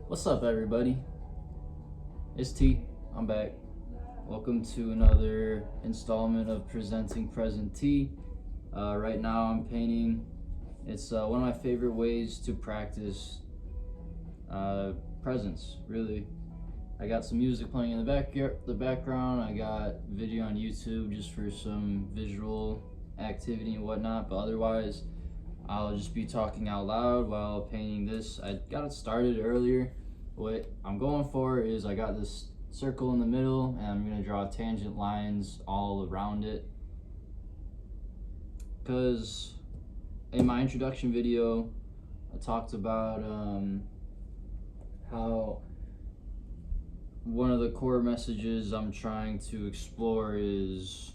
What's up, everybody? It's T. I'm back. Welcome to another installment of Presenting Present T. Right now, I'm painting. It's one of my favorite ways to practice presence. Really, I got some music playing in the background. I got video on YouTube just for some visual activity and whatnot. But otherwise, I'll just be talking out loud while painting this. I got it started earlier. What I'm going for is I got this circle in the middle and I'm going to draw tangent lines all around it. Because in my introduction video, I talked about how one of the core messages I'm trying to explore is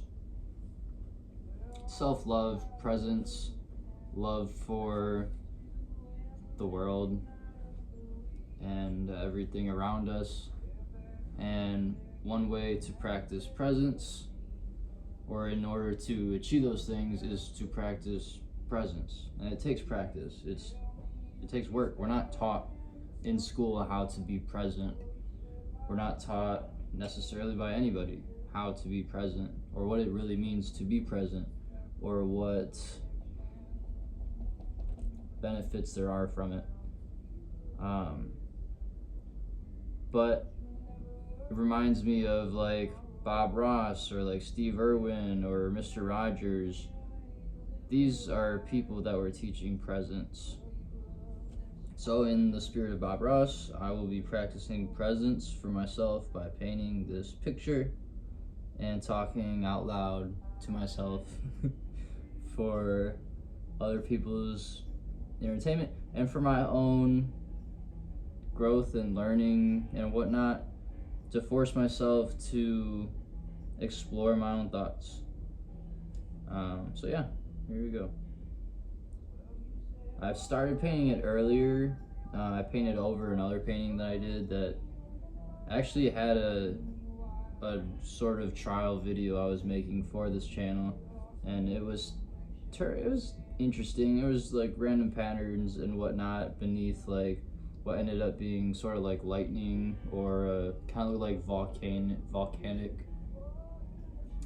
self-love, presence, love for the world and everything around us. And one way to practice presence, or in order to achieve those things, is to practice presence. And it takes practice. It takes work. We're not taught in school how to be present. We're not taught necessarily by anybody how to be present, or what it really means to be present, or what benefits there are from it. But it reminds me of like Bob Ross or like Steve Irwin or Mr. Rogers. These are people that were teaching presence. So in the spirit of Bob Ross, I will be practicing presence for myself by painting this picture and talking out loud to myself for other people's entertainment and for my own growth and learning and whatnot, to force myself to explore my own thoughts. So yeah, here we go. I've started painting it earlier. I painted over another painting that I did that actually had a sort of trial video I was making for this channel, and it was interesting. It was like random patterns and whatnot beneath like what ended up being sort of like lightning or kind of like volcanic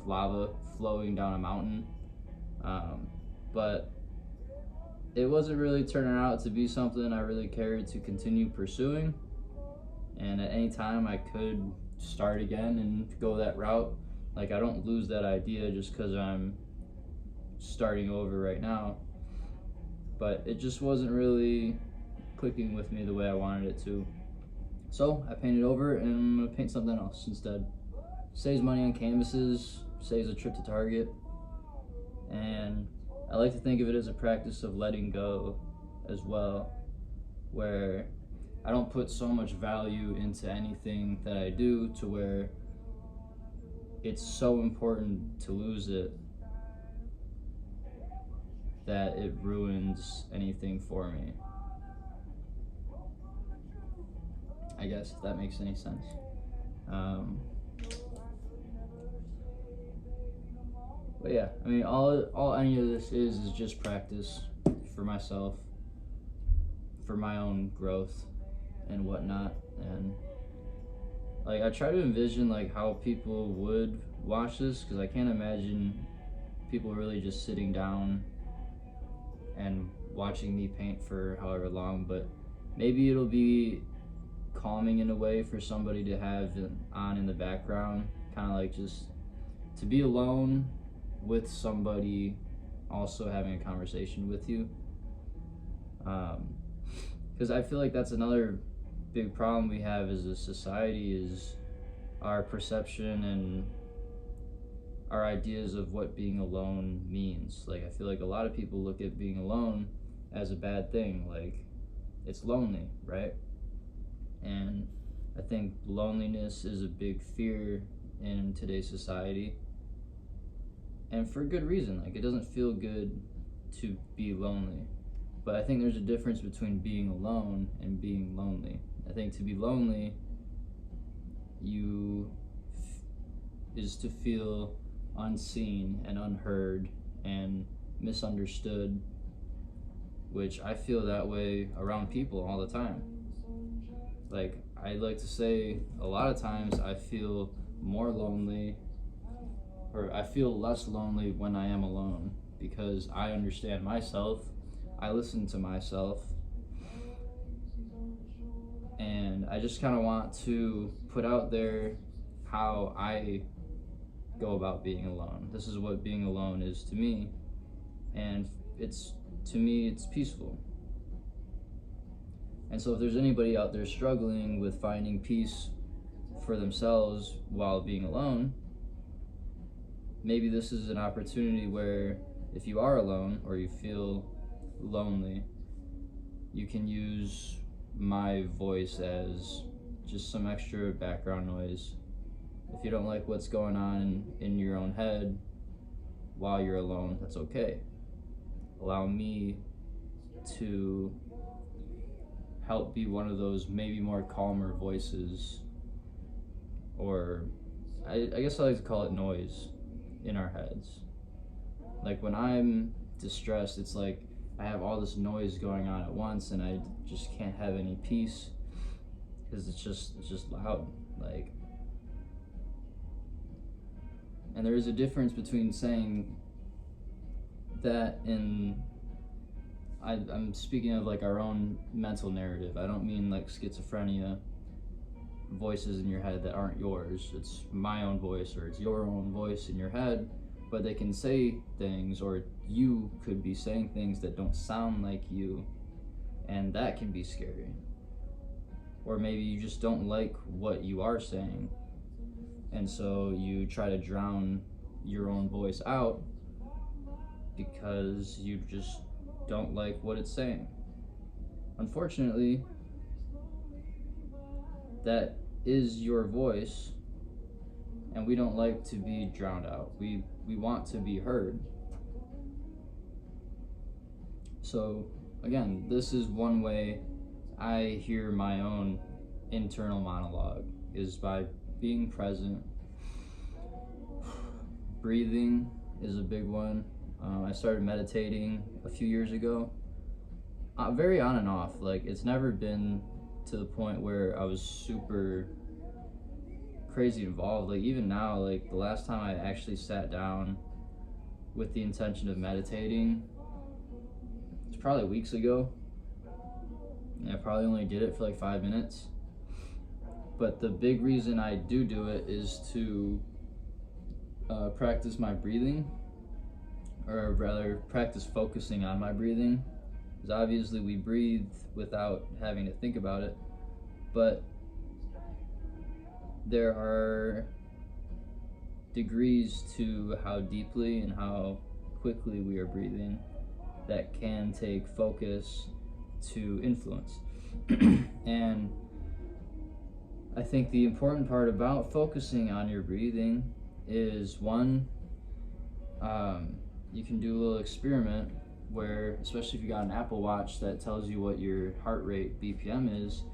lava flowing down a mountain. But it wasn't really turning out to be something I really cared to continue pursuing. And at any time I could start again and go that route. Like, I don't lose that idea just because I'm starting over right now. But it just wasn't really clicking with me the way I wanted it to. So I painted over, and I'm gonna paint something else instead. Saves money on canvases, saves a trip to Target, and I like to think of it as a practice of letting go as well, where I don't put so much value into anything that I do to where it's so important to lose it that it ruins anything for me. I guess, if that makes any sense. But yeah, I mean, all any of this is just practice for myself, for my own growth and whatnot. And like, I try to envision like how people would watch this, because I can't imagine people really just sitting down and watching me paint for however long. But maybe it'll be calming in a way for somebody to have on in the background, kind of like just to be alone with somebody also having a conversation with you. Because I feel like that's another big problem we have as a society, is our perception and our ideas of what being alone means. Like, I feel like a lot of people look at being alone as a bad thing, like it's lonely, right? And I think loneliness is a big fear in today's society, and for good reason. Like, it doesn't feel good to be lonely, but I think there's a difference between being alone and being lonely. I think to be lonely is to feel unseen and unheard and misunderstood, which I feel that way around people all the time. Like, I like to say a lot of times I feel more lonely, or I feel less lonely when I am alone, because I understand myself, I listen to myself, and I just kind of want to put out there how I go about being alone. This is what being alone is to me, and to me it's peaceful. And so if there's anybody out there struggling with finding peace for themselves while being alone, maybe this is an opportunity where if you are alone or you feel lonely, you can use my voice as just some extra background noise. If you don't like what's going on in your own head while you're alone, that's okay. Allow me to help be one of those maybe more calmer voices, or I guess I like to call it noise in our heads. Like when I'm distressed, it's like I have all this noise going on at once and I just can't have any peace because it's just loud. Like, and there is a difference between saying that I'm speaking of like our own mental narrative. I don't mean like schizophrenia, voices in your head that aren't yours. It's my own voice or it's your own voice in your head, but they can say things, or you could be saying things that don't sound like you, and that can be scary. Or maybe you just don't like what you are saying, and so you try to drown your own voice out because you just don't like what it's saying. Unfortunately, that is your voice, and we don't like to be drowned out. We want to be heard. So again, this is one way I hear my own internal monologue, is by being present. Breathing is a big one. I started meditating a few years ago, very on and off. Like, it's never been to the point where I was super crazy involved. Like, even now, like the last time I actually sat down with the intention of meditating, it's probably weeks ago, and I probably only did it for like 5 minutes. But the big reason I do it is to practice my breathing, or rather practice focusing on my breathing, because obviously we breathe without having to think about it, but there are degrees to how deeply and how quickly we are breathing that can take focus to influence. And I think the important part about focusing on your breathing is, one, you can do a little experiment where, especially if you got an Apple Watch that tells you what your heart rate BPM is,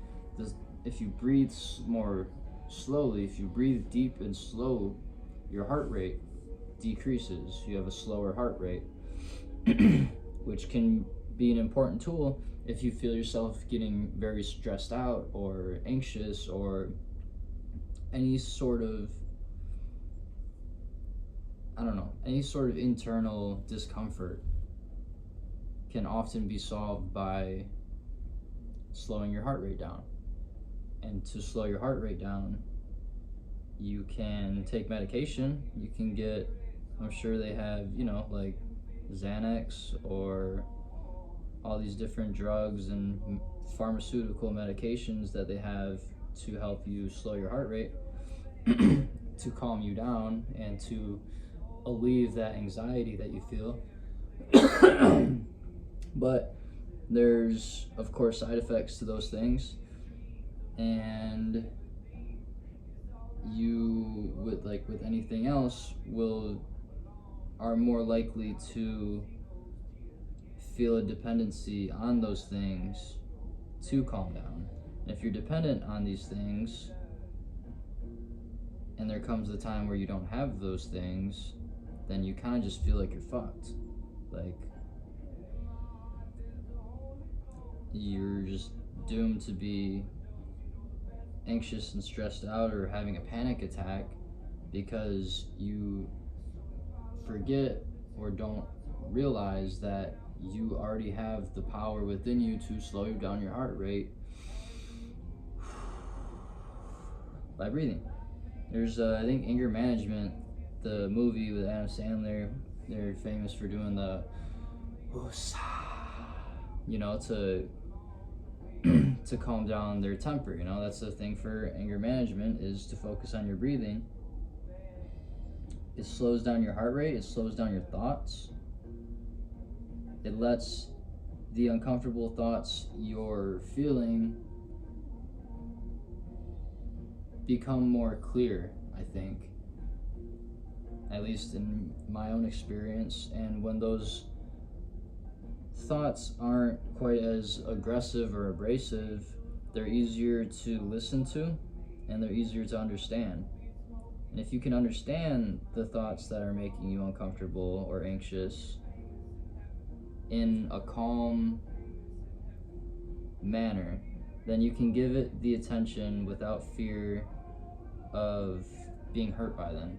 if you breathe more slowly, if you breathe deep and slow, your heart rate decreases. You have a slower heart rate, which can be an important tool if you feel yourself getting very stressed out or anxious, or any sort of, any sort of internal discomfort can often be solved by slowing your heart rate down. And to slow your heart rate down, you can take medication. You can get, I'm sure they have, like Xanax or all these different drugs and pharmaceutical medications that they have to help you slow your heart rate, to calm you down and to alleviate that anxiety that you feel. But there's, of course, side effects to those things, and you, with anything else, are more likely to feel a dependency on those things to calm down. And if you're dependent on these things, and there comes a time where you don't have those things, then you kind of just feel like you're fucked. Like, you're just doomed to be anxious and stressed out or having a panic attack because you forget or don't realize that you already have the power within you to slow down your heart rate by breathing. There's I think Anger Management, the movie with Adam Sandler. They're famous for doing the to to calm down their temper. That's the thing for anger management, is to focus on your breathing. It slows down your heart rate, it slows down your thoughts. It lets the uncomfortable thoughts you're feeling become more clear, I think. At least in my own experience. And when those thoughts aren't quite as aggressive or abrasive, they're easier to listen to and they're easier to understand. And if you can understand the thoughts that are making you uncomfortable or anxious in a calm manner, then you can give it the attention without fear of being hurt by them.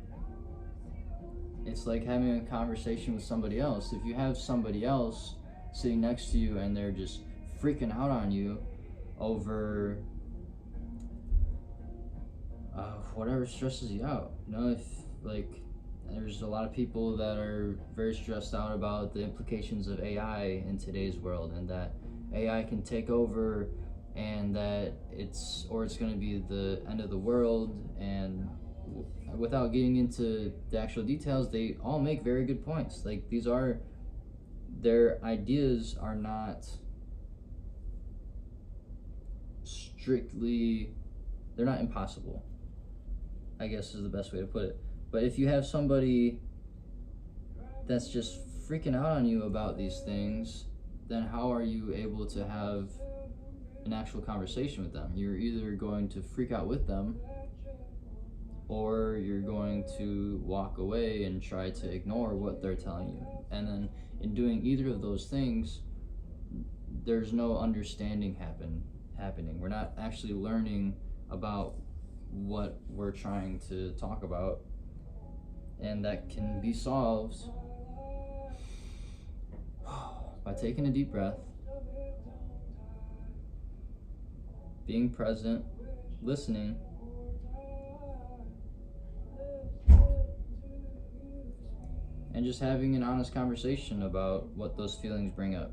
It's like having a conversation with somebody else. If you have somebody else sitting next to you and they're just freaking out on you over whatever stresses you out, if there's a lot of people that are very stressed out about the implications of AI in today's world, and that AI can take over, and that it's going to be the end of the world. And without getting into the actual details, they all make very good points. Like, their ideas are not they're not impossible, I guess is the best way to put it. But if you have somebody that's just freaking out on you about these things, then how are you able to have an actual conversation with them? You're either going to freak out with them, or you're going to walk away and try to ignore what they're telling you. And then in doing either of those things, there's no understanding happening. We're not actually learning about what we're trying to talk about. And that can be solved by taking a deep breath, being present, listening, and just having an honest conversation about what those feelings bring up,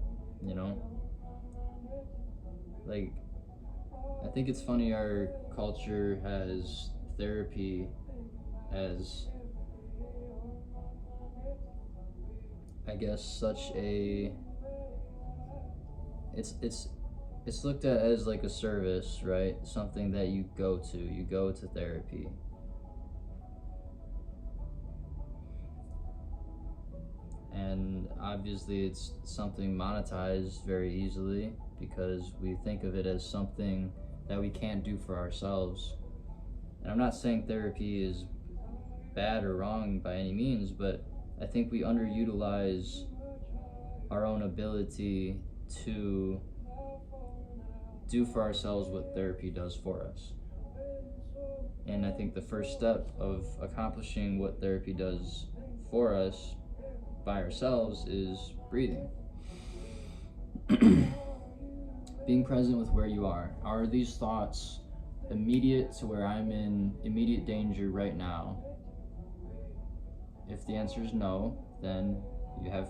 Like, I think it's funny our culture has therapy as, I guess, such a, it's looked at as like a service, right? Something that you go to therapy. And obviously it's something monetized very easily, because we think of it as something that we can't do for ourselves. And I'm not saying therapy is bad or wrong by any means, but I think we underutilize our own ability to do for ourselves what therapy does for us. And I think the first step of accomplishing what therapy does for us by ourselves is breathing. Being present with where you are. Are these thoughts immediate to where I'm in immediate danger right now? If the answer is no, then you have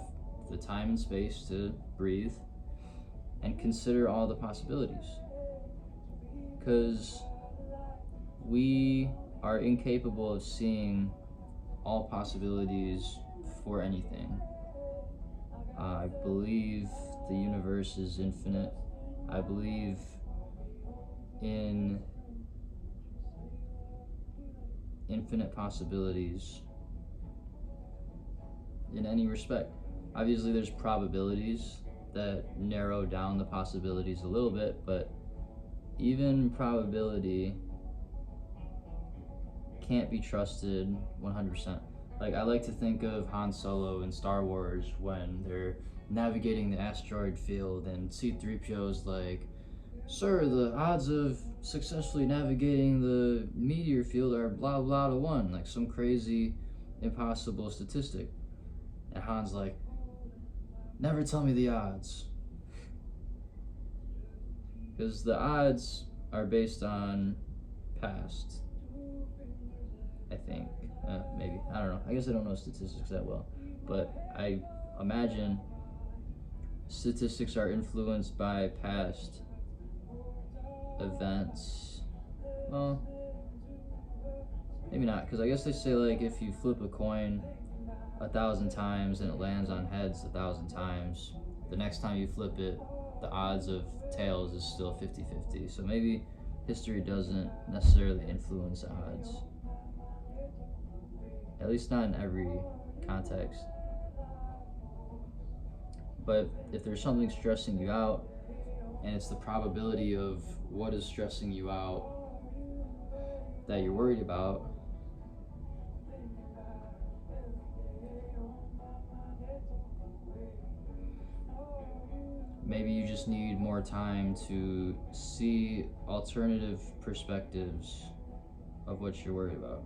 the time and space to breathe and consider all the possibilities. Because we are incapable of seeing all possibilities for anything. I believe the universe is infinite. I believe in infinite possibilities in any respect. Obviously, there's probabilities that narrow down the possibilities a little bit, but even probability can't be trusted 100%. Like, I like to think of Han Solo in Star Wars when they're navigating the asteroid field and C-3PO's like, Sir, the odds of successfully navigating the meteor field are blah blah to 1, like some crazy impossible statistic. And Han's like, never tell me the odds. Because the odds are based on past, I think. Maybe. I don't know. I guess I don't know statistics that well. But I imagine statistics are influenced by past events. Well, maybe not. Because I guess they say, like, if you flip a coin 1,000 times and it lands on heads 1,000 times, the next time you flip it, the odds of tails is still 50-50. So maybe history doesn't necessarily influence odds. At least not in every context. But if there's something stressing you out, and it's the probability of what is stressing you out that you're worried about, maybe you just need more time to see alternative perspectives of what you're worried about.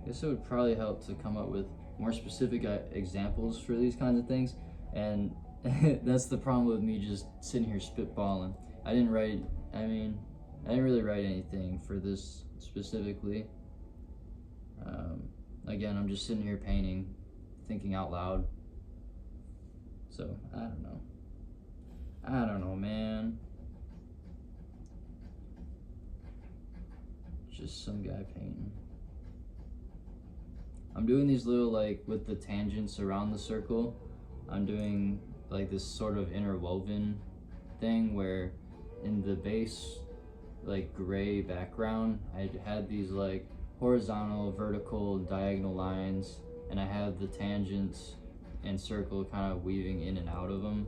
I guess it would probably help to come up with more specific examples for these kinds of things, and that's the problem with me just sitting here spitballing. I didn't really write anything for this specifically. Again, I'm just sitting here painting, thinking out loud. So, I don't know, man. Just some guy painting. I'm doing these little, like, with the tangents around the circle, I'm doing, like, this sort of interwoven thing where in the base, like, gray background, I had these, like, horizontal, vertical, diagonal lines, and I have the tangents and circle kind of weaving in and out of them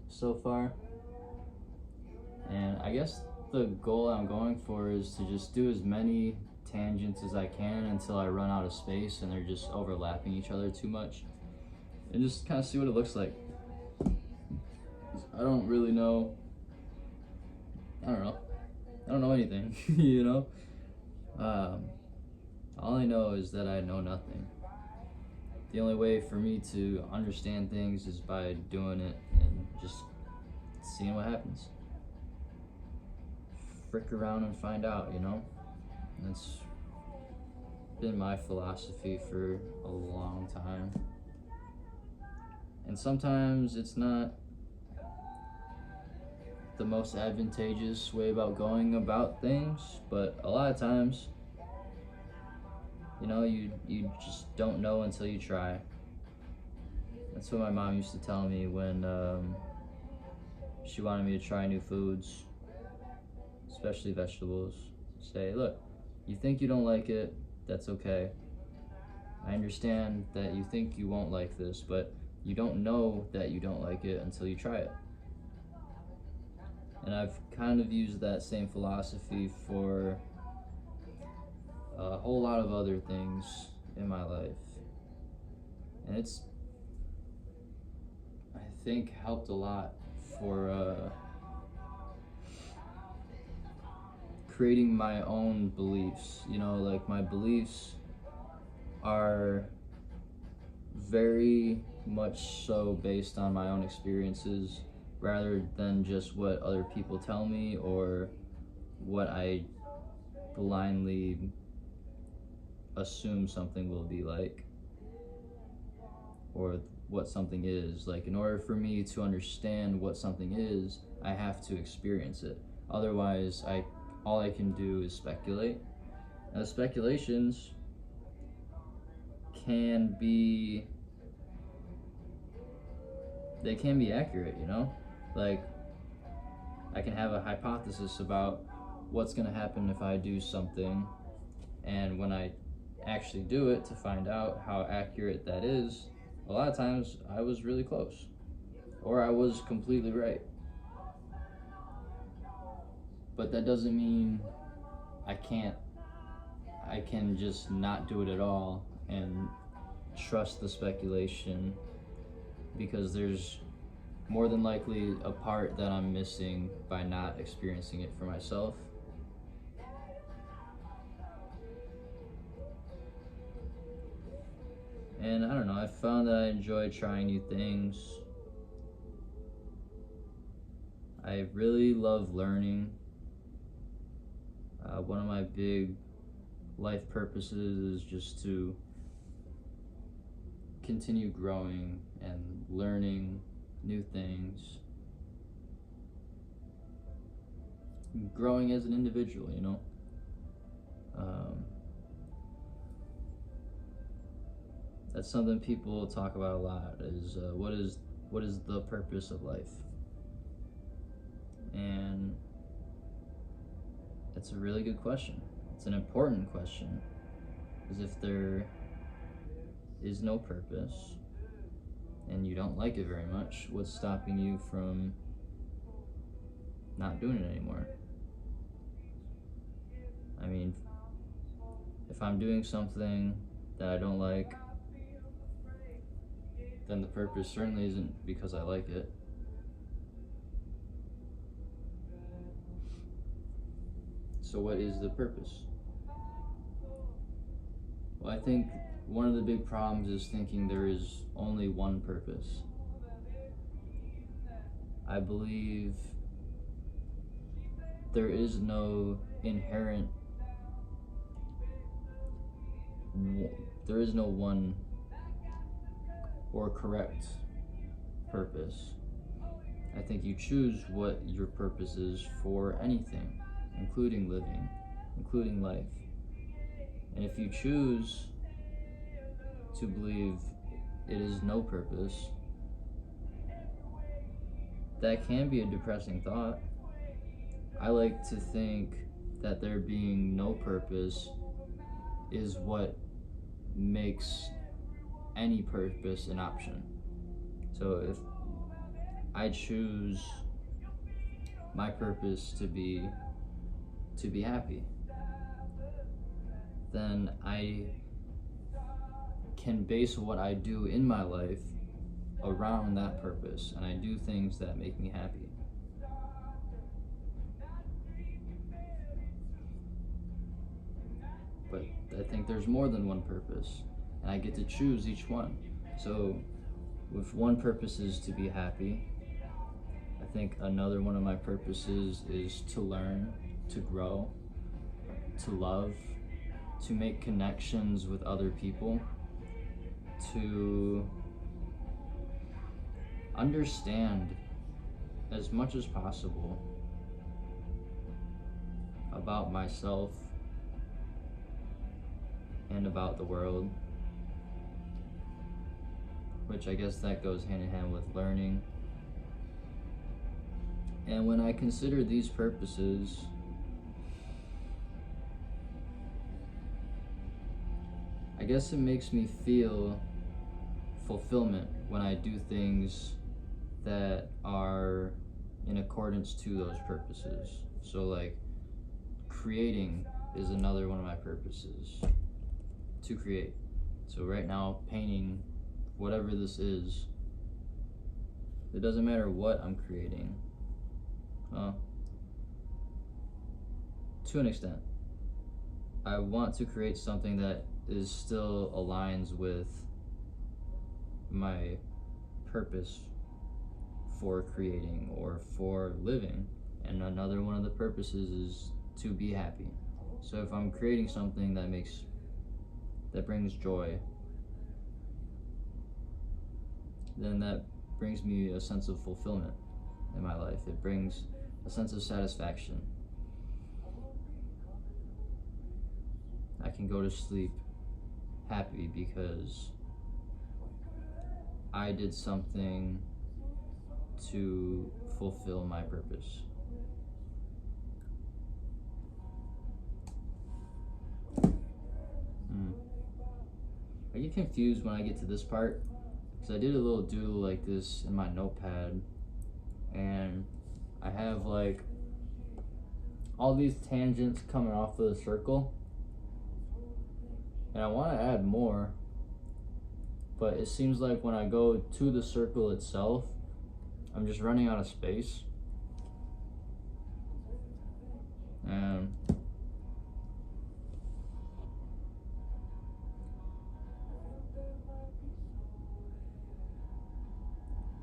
so far. And I guess the goal I'm going for is to just do as many tangents as I can until I run out of space and they're just overlapping each other too much, and just kind of see what it looks like. I don't really know. I don't know anything. You know, all I know is that I know nothing. The only way for me to understand things is by doing it and just seeing what happens. Frick around and find out, you know? That's been my philosophy for a long time. And sometimes it's not the most advantageous way about going about things, but a lot of times, you know, you just don't know until you try. That's what my mom used to tell me when she wanted me to try new foods, especially vegetables. Say, look, you think you don't like it, that's okay. I understand that you think you won't like this, but you don't know that you don't like it until you try it. And I've kind of used that same philosophy for a whole lot of other things in my life. And it's, I think, helped a lot for creating my own beliefs. You know, like, my beliefs are very much so based on my own experiences rather than just what other people tell me or what I blindly assume something will be like or what something is. Like, in order for me to understand what something is, I have to experience it. Otherwise, all I can do is speculate. Now, speculations can be accurate, you know? Like, I can have a hypothesis about what's gonna happen if I do something, and when I actually do it to find out how accurate that is, a lot of times I was really close, or I was completely right. But that doesn't mean I can just not do it at all and trust the speculation, because there's more than likely a part that I'm missing by not experiencing it for myself. And I don't know, I found that I enjoy trying new things. I really love learning. One of my big life purposes is just to continue growing and learning new things. Growing as an individual, you know? That's something people talk about a lot, is what is the purpose of life? And it's a really good question. It's an important question, because if there is no purpose and you don't like it very much, what's stopping you from not doing it anymore? I mean, if I'm doing something that I don't like, then the purpose certainly isn't because I like it. So what is the purpose? Well, I think one of the big problems is thinking there is only one purpose. I believe there is no inherent, there is no one or correct purpose. I think you choose what your purpose is for anything, including living, including life. And if you choose to believe it is no purpose, that can be a depressing thought. I like to think that there being no purpose is what makes any purpose an option. So if I choose my purpose to be happy, then I can base what I do in my life around that purpose, and I do things that make me happy. But I think there's more than one purpose, and I get to choose each one. So if one purpose is to be happy, I think another one of my purposes is to learn, to grow, to love, to make connections with other people, to understand as much as possible about myself and about the world, which I guess that goes hand in hand with learning. And when I consider these purposes, I guess it makes me feel fulfillment when I do things that are in accordance to those purposes. So like creating is another one of my purposes, to create. So right now, painting, whatever this is, it doesn't matter what I'm creating. To an extent, I want to create something that is still aligns with my purpose for creating or for living. And another one of the purposes is to be happy. So if I'm creating something that brings joy, then that brings me a sense of fulfillment in my life. It brings a sense of satisfaction. I can go to sleep happy because I did something to fulfill my purpose. I get confused when I get to this part, because I did a little doodle like this in my notepad, and I have like all these tangents coming off of the circle, and I want to add more, but it seems like when I go to the circle itself, I'm just running out of space. And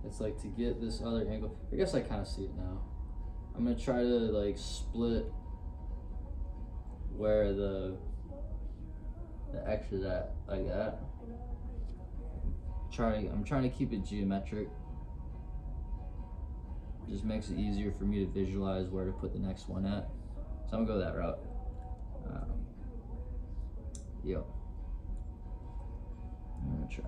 it's like to get this other angle. I guess I kind of see it now. I'm gonna try to like split where the X is at, like that. I'm trying to keep it geometric. Just makes it easier for me to visualize where to put the next one at. So I'm gonna go that route. Yep. I'm gonna try.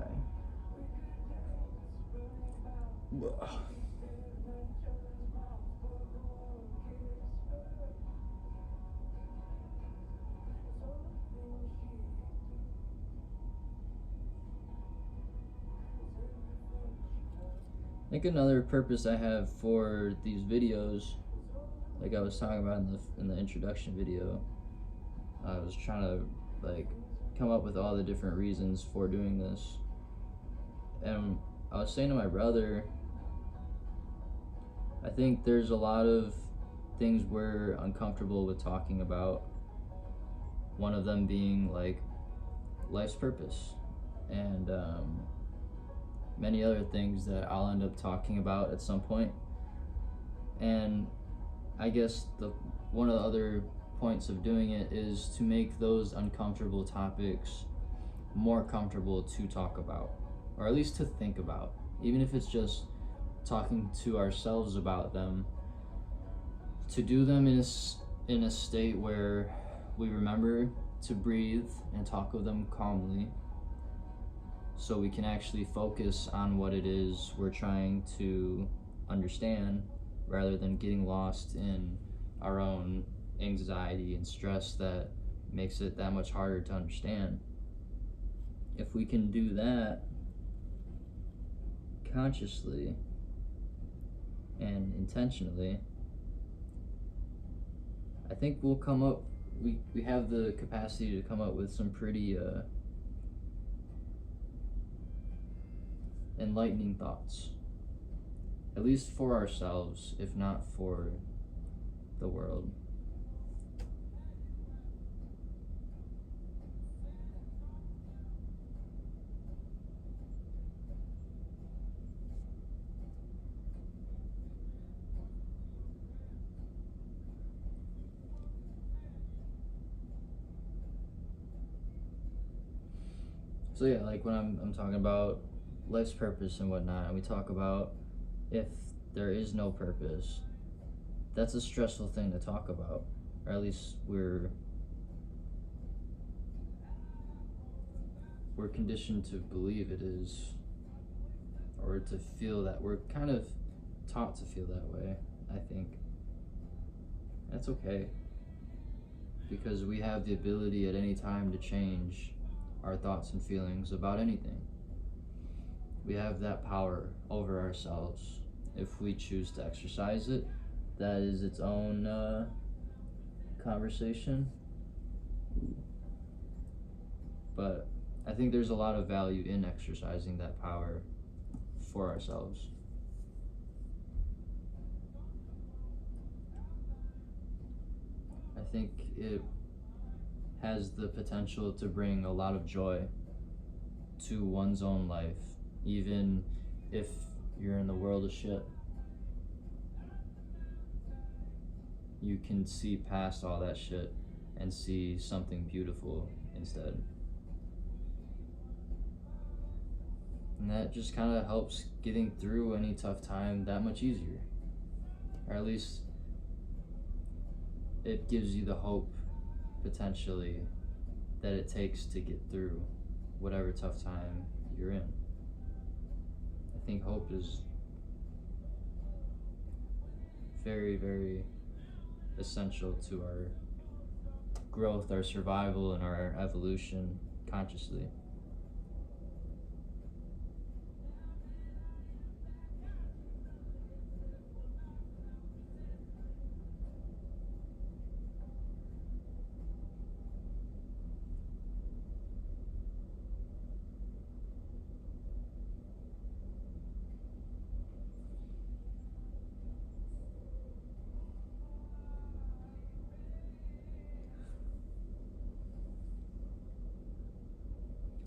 I think another purpose I have for these videos, like I was talking about in the introduction video, I was trying to like come up with all the different reasons for doing this. And I was saying to my brother, I think there's a lot of things we're uncomfortable with talking about. One of them being like life's purpose, and many other things that I'll end up talking about at some point. And I guess one of the other points of doing it is to make those uncomfortable topics more comfortable to talk about, or at least to think about, even if it's just talking to ourselves about them, to do them in a state where we remember to breathe and talk of them calmly, so we can actually focus on what it is we're trying to understand, rather than getting lost in our own anxiety and stress that makes it that much harder to understand. If we can do that consciously and intentionally, I think we'll come up, we have the capacity to come up with some pretty enlightening thoughts, at least for ourselves, if not for the world. So yeah, like when I'm talking about life's purpose and whatnot, and we talk about if there is no purpose, that's a stressful thing to talk about, or at least we're conditioned to believe it is, or to feel that. We're kind of taught to feel that way, I think. That's okay, because we have the ability at any time to change our thoughts and feelings about anything. We have that power over ourselves if we choose to exercise it. That is its own conversation. But I think there's a lot of value in exercising that power for ourselves. I think it has the potential to bring a lot of joy to one's own life, even if you're in the world of shit. You can see past all that shit and see something beautiful instead. And that just kind of helps getting through any tough time that much easier. Or at least it gives you the hope, potentially, that it takes to get through whatever tough time you're in. I think hope is very, very essential to our growth, our survival, and our evolution consciously.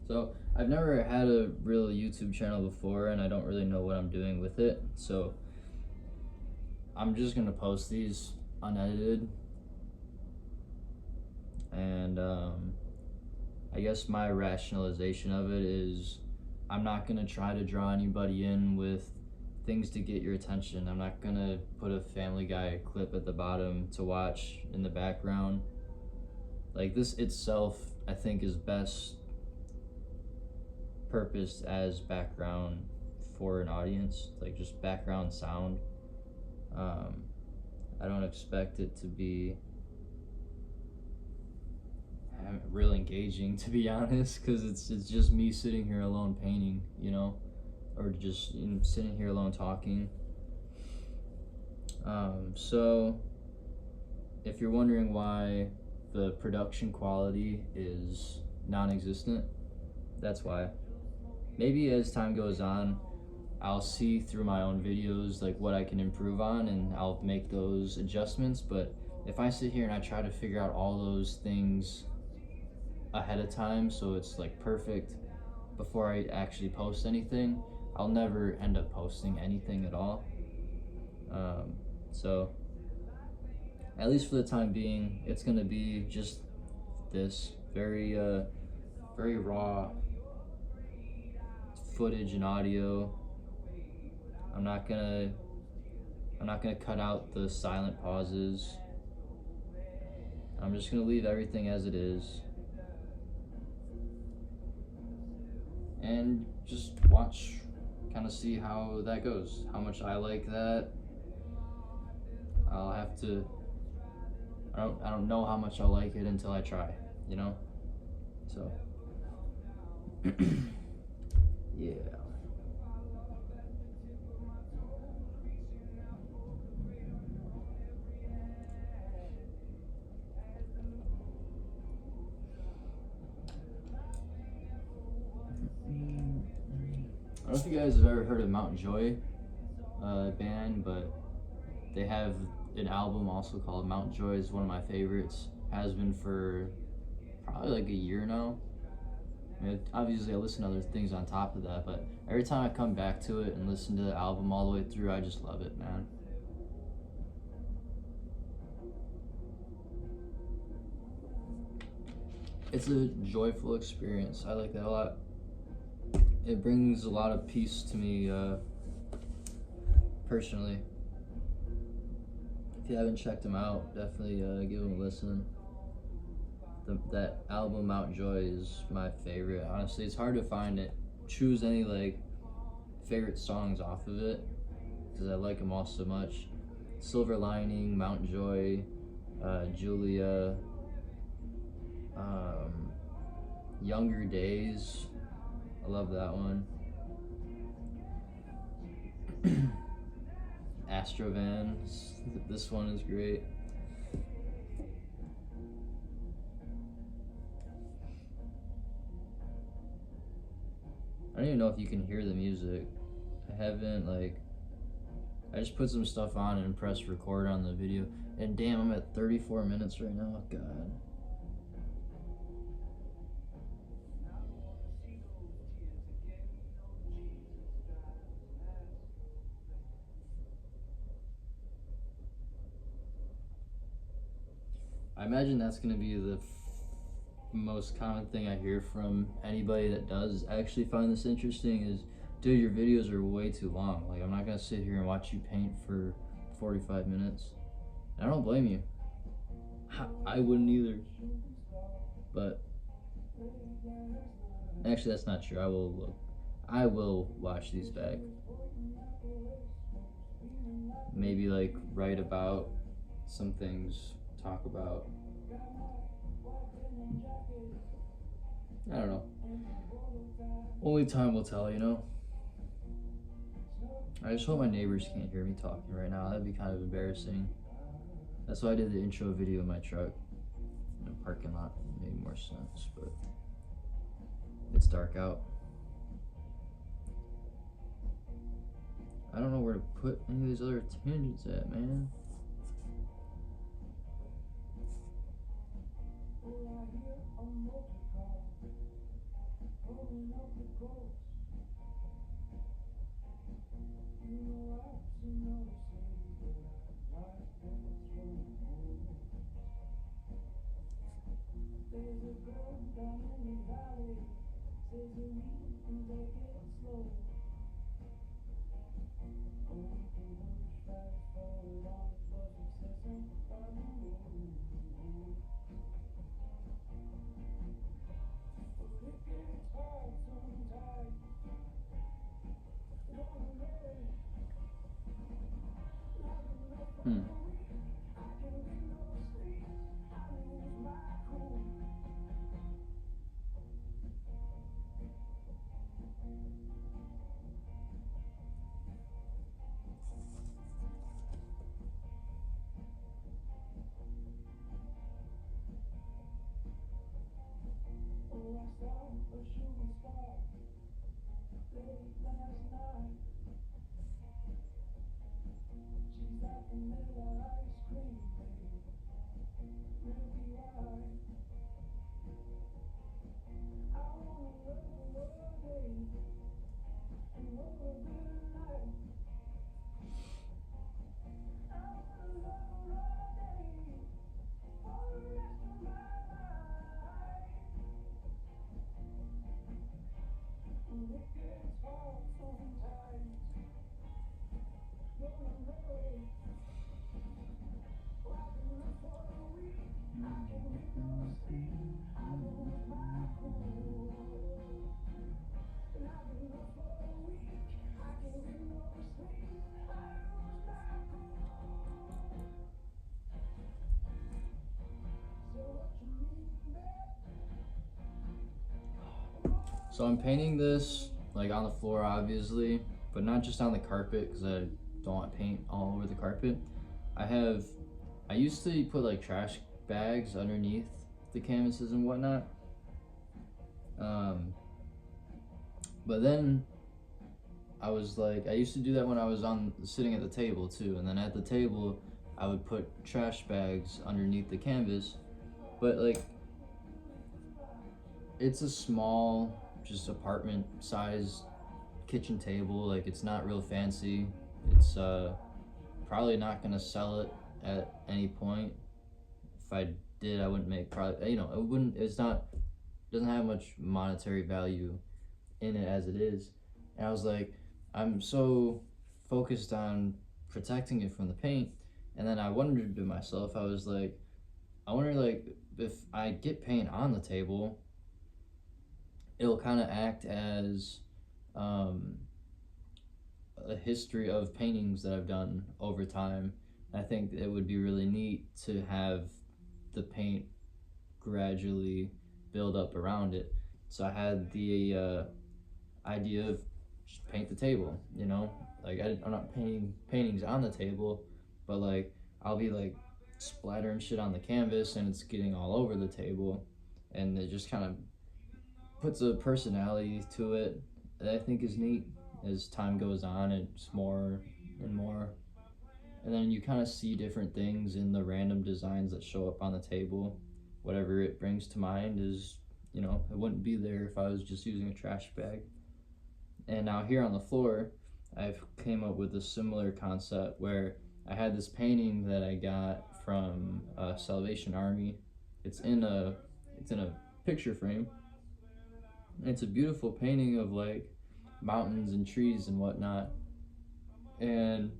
So I've never had a real YouTube channel before, and I don't really know what I'm doing with it. So I'm just gonna post these unedited, and I guess my rationalization of it is I'm not gonna try to draw anybody in with things to get your attention. I'm not gonna put a Family Guy clip at the bottom to watch in the background. Like, this itself, I think, is best purposed as background for an audience, like just background sound. I don't expect it to be real engaging, to be honest, because it's just me sitting here alone painting, you know, or just sitting here alone talking. So if you're wondering why the production quality is non-existent, that's why. Maybe as time goes on, I'll see through my own videos like what I can improve on, and I'll make those adjustments. But if I sit here and I try to figure out all those things ahead of time so it's like perfect before I actually post anything, I'll never end up posting anything at all. So at least for the time being, it's gonna be just this very very raw footage and audio. I'm not gonna cut out the silent pauses. I'm just gonna leave everything as it is and just watch, kind of see how that goes, how much I like that. I'll have to, I don't know how much I'll like it until I try, you know? So yeah. I don't know if you guys have ever heard of Mount Joy band, but they have an album also called Mount Joy. Is one of my favorites. Has been for probably like a year now. I mean, obviously I listen to other things on top of that, but every time I come back to it and listen to the album all the way through, I just love it, man. It's a joyful experience. I like that a lot. It brings a lot of peace to me personally. If you haven't checked them out, definitely give them a listen. That album Mount Joy is my favorite. Honestly, it's hard to find it. Choose any like favorite songs off of it because I like them all so much. Silver Lining, Mount Joy, Julia, Younger Days. I love that one. Astrovan. This one is great. I don't even know if you can hear the music. I haven't, like, I just put some stuff on and pressed record on the video. And damn, I'm at 34 minutes right now. Oh, God. I imagine that's going to be the most common thing I hear from anybody that does actually find this interesting is, dude, your videos are way too long. Like, I'm not going to sit here and watch you paint for 45 minutes. I don't blame you. I wouldn't either. But actually, that's not true. I will watch these back. Maybe like write about some things, talk about. I don't know. Only time will tell, you know? I just hope my neighbors can't hear me talking right now. That'd be kind of embarrassing. That's why I did the intro video in my truck. In a parking lot. It made more sense, but it's dark out. I don't know where to put any of these other tangents at, man. Hmm. So I'm painting this like on the floor, obviously, but not just on the carpet because I don't want paint all over the carpet. I used to put like trash bags underneath the canvases and whatnot. But then I was like, I used to do that when I was sitting at the table too, and then at the table, I would put trash bags underneath the canvas. But like, it's a small, just apartment size kitchen table. Like, it's not real fancy. It's probably not gonna sell it at any point. If I did, I wouldn't make probably, you know, it wouldn't. It's not, doesn't have much monetary value in it as it is. And I was like, I'm so focused on protecting it from the paint, and then I wondered to myself, I was like, I wonder like if I get paint on the table, it'll kind of act as um, a history of paintings that I've done over time. I think it would be really neat to have the paint gradually build up around it. So I had the idea of just paint the table, you know? Like, I'm not painting paintings on the table, but like, I'll be like splattering shit on the canvas and it's getting all over the table. And it just kind of puts a personality to it that I think is neat. As time goes on, it's more and more. And then you kind of see different things in the random designs that show up on the table. Whatever it brings to mind is, you know, it wouldn't be there if I was just using a trash bag. And now here on the floor, I've came up with a similar concept where I had this painting that I got from Salvation Army. It's in a picture frame. And it's a beautiful painting of like mountains and trees and whatnot. And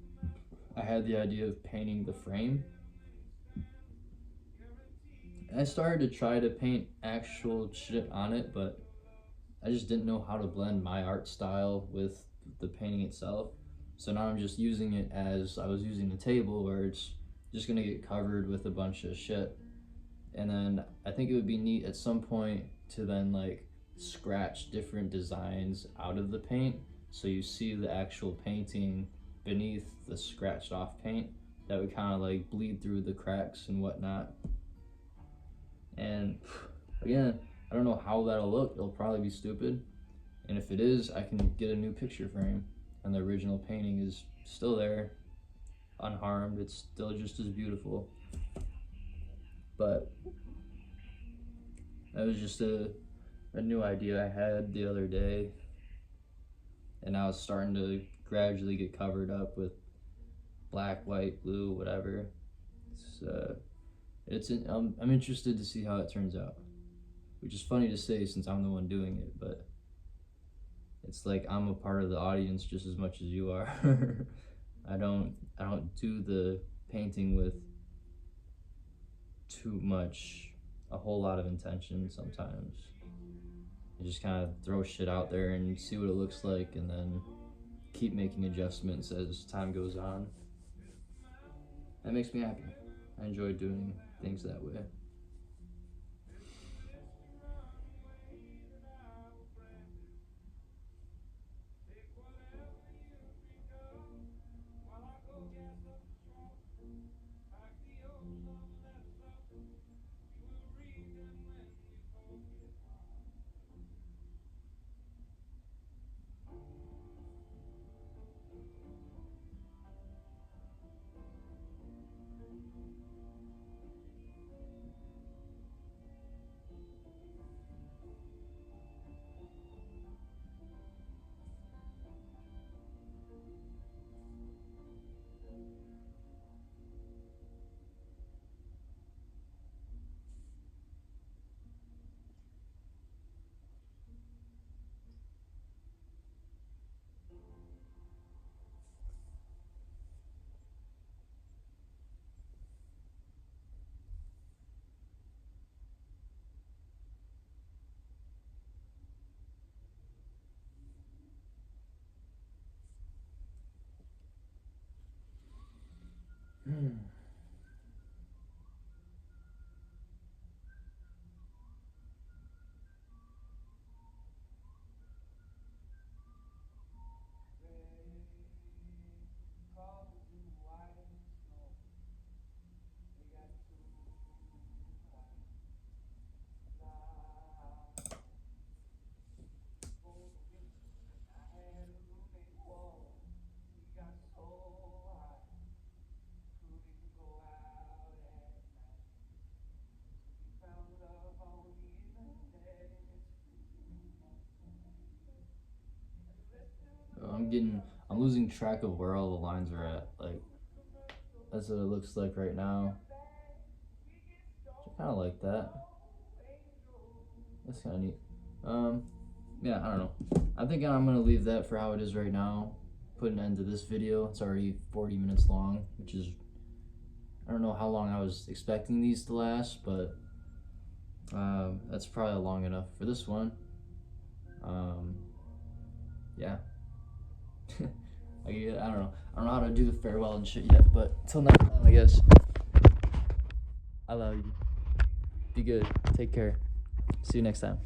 I had the idea of painting the frame. And I started to try to paint actual shit on it, but I just didn't know how to blend my art style with the painting itself. So now I'm just using it as I was using the table, where it's just gonna get covered with a bunch of shit. And then I think it would be neat at some point to then like scratch different designs out of the paint, so you see the actual painting beneath the scratched off paint. That would kind of like bleed through the cracks and whatnot. And again, I don't know how that'll look. It'll probably be stupid, and if it is, I can get a new picture frame and the original painting is still there, unharmed. It's still just as beautiful. But that was just a a new idea I had the other day, and now it's starting to gradually get covered up with black, white, blue, whatever. I'm interested to see how it turns out, which is funny to say since I'm the one doing it, but it's like I'm a part of the audience just as much as you are. I don't do the painting with too much, a whole lot of intention sometimes. I just kind of throw shit out there and see what it looks like, and then keep making adjustments as time goes on. That makes me happy. I enjoy doing things that way. I'm losing track of where all the lines are at. Like, that's what it looks like right now. I kind of like that. That's kind of neat. Yeah, I don't know. I think I'm gonna leave that for how it is right now. Put an end to this video. It's already 40 minutes long, which is, I don't know how long I was expecting these to last, but that's probably long enough for this one. Yeah. I don't know. I don't know how to do the farewell and shit yet, but until next time, I guess. I love you. Be good. Take care. See you next time.